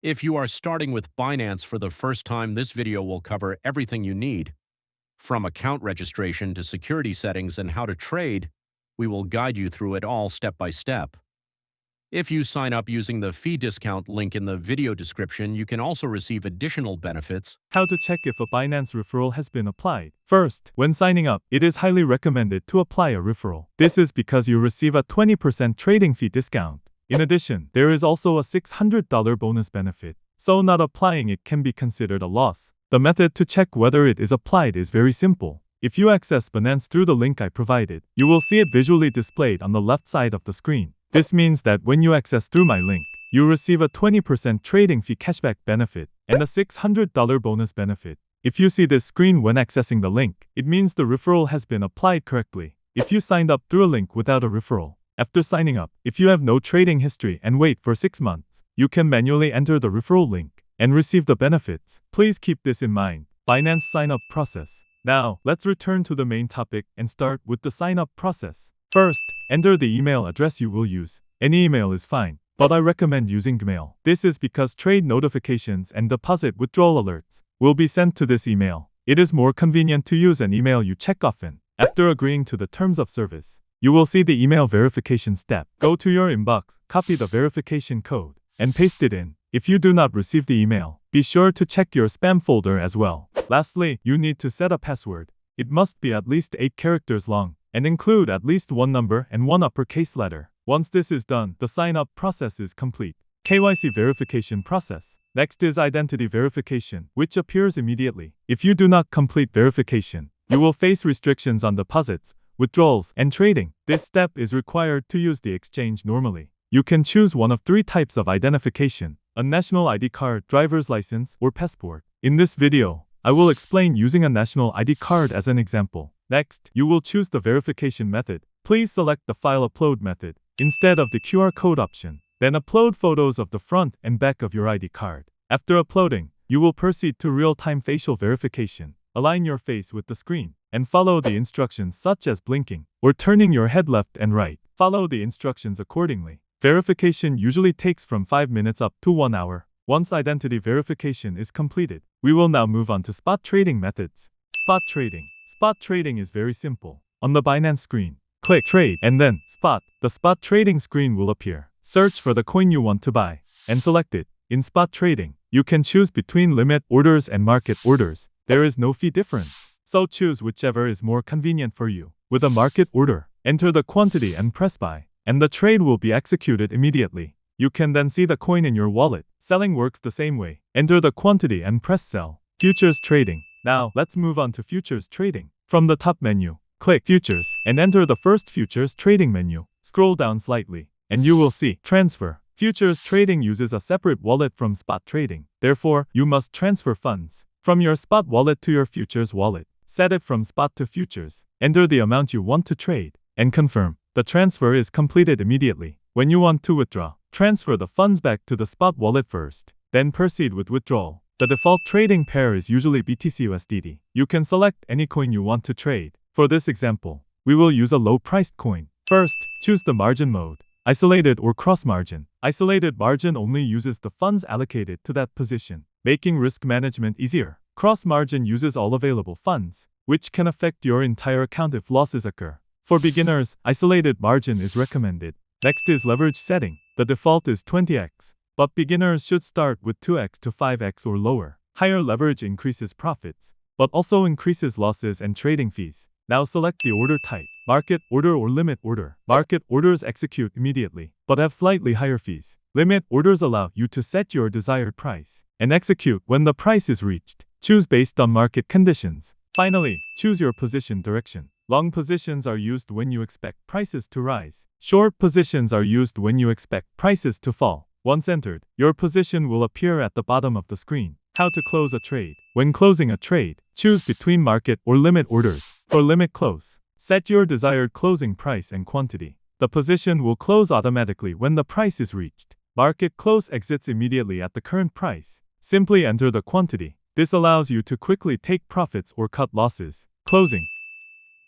If you are starting with Binance for the first time, this video will cover everything you need. From account registration to security settings and how to trade, we will guide you through it all step by step. If you sign up using the fee discount link in the video description, you can also receive additional benefits. How to check if a Binance referral has been applied. First, when signing up, it is highly recommended to apply a referral. This is because you receive a 20% trading fee discount. In addition, there is also a $600 bonus benefit, so not applying it can be considered a loss. The method to check whether it is applied is very simple. If you access Binance through the link I provided, you will see it visually displayed on the left side of the screen. This means that when you access through my link, you receive a 20% trading fee cashback benefit and a $600 bonus benefit. If you see this screen when accessing the link, it means the referral has been applied correctly. If you signed up through a link without a referral, after signing up, if you have no trading history and wait for 6 months, you can manually enter the referral link and receive the benefits. Please keep this in mind. Binance sign-up process. Now, let's return to the main topic and start with the sign-up process. First, enter the email address you will use. Any email is fine, but I recommend using Gmail. This is because trade notifications and deposit withdrawal alerts will be sent to this email. It is more convenient to use an email you check often. After agreeing to the terms of service, you will see the email verification step. Go to your inbox, copy the verification code, and paste it in. If you do not receive the email, be sure to check your spam folder as well. Lastly, you need to set a password. It must be at least 8 characters long and include at least one number and one uppercase letter. Once this is done, the sign-up process is complete. KYC verification process. Next is identity verification, which appears immediately. If you do not complete verification, you will face restrictions on deposits, withdrawals, and trading. This step is required to use the exchange normally. You can choose one of 3 types of identification: a national ID card, driver's license, or passport. In this video, I will explain using a national ID card as an example. Next, you will choose the verification method. Please select the file upload method instead of the QR code option. Then upload photos of the front and back of your ID card. After uploading, you will proceed to real-time facial verification. Align your face with the screen and follow the instructions such as blinking or turning your head left and right. Follow the instructions accordingly. Verification usually takes from 5 minutes up to 1 hour. Once identity verification is completed, we will now move on to spot trading methods. Spot trading. Spot trading is very simple. On the Binance screen, click Trade and then Spot. The spot trading screen will appear. Search for the coin you want to buy and select it. In spot trading, you can choose between limit orders and market orders. There is no fee difference, so choose whichever is more convenient for you. With a market order, enter the quantity and press buy, and the trade will be executed immediately. You can then see the coin in your wallet. Selling works the same way. Enter the quantity and press sell. Futures trading. Now, let's move on to futures trading. From the top menu, click Futures and enter the first futures trading menu. Scroll down slightly, and you will see Transfer. Futures trading uses a separate wallet from spot trading. Therefore, you must transfer funds from your spot wallet to your futures wallet. Set it from spot to futures. Enter the amount you want to trade and confirm. The transfer is completed immediately. When you want to withdraw, transfer the funds back to the spot wallet first, then proceed with withdrawal. The default trading pair is usually BTC-USDT. You can select any coin you want to trade. For this example, we will use a low-priced coin. First, choose the margin mode. Isolated or cross margin. Isolated margin only uses the funds allocated to that position, making risk management easier. Cross margin uses all available funds, which can affect your entire account if losses occur. For beginners, isolated margin is recommended. Next is leverage setting. The default is 20x, but beginners should start with 2x to 5x or lower. Higher leverage increases profits, but also increases losses and trading fees. Now select the order type, market order or limit order. Market orders execute immediately, but have slightly higher fees. Limit orders allow you to set your desired price and execute when the price is reached. Choose based on market conditions. Finally, choose your position direction. Long positions are used when you expect prices to rise. Short positions are used when you expect prices to fall. Once entered, your position will appear at the bottom of the screen. How to close a trade. When closing a trade, choose between market or limit orders. For limit close, set your desired closing price and quantity. The position will close automatically when the price is reached. Market close exits immediately at the current price. Simply enter the quantity. This allows you to quickly take profits or cut losses. Closing.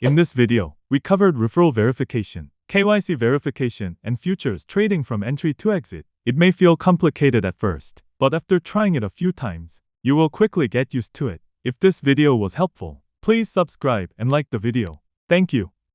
In this video, we covered referral verification, KYC verification, and futures trading from entry to exit. It may feel complicated at first, but after trying it a few times, you will quickly get used to it. If this video was helpful, please subscribe and like the video. Thank you.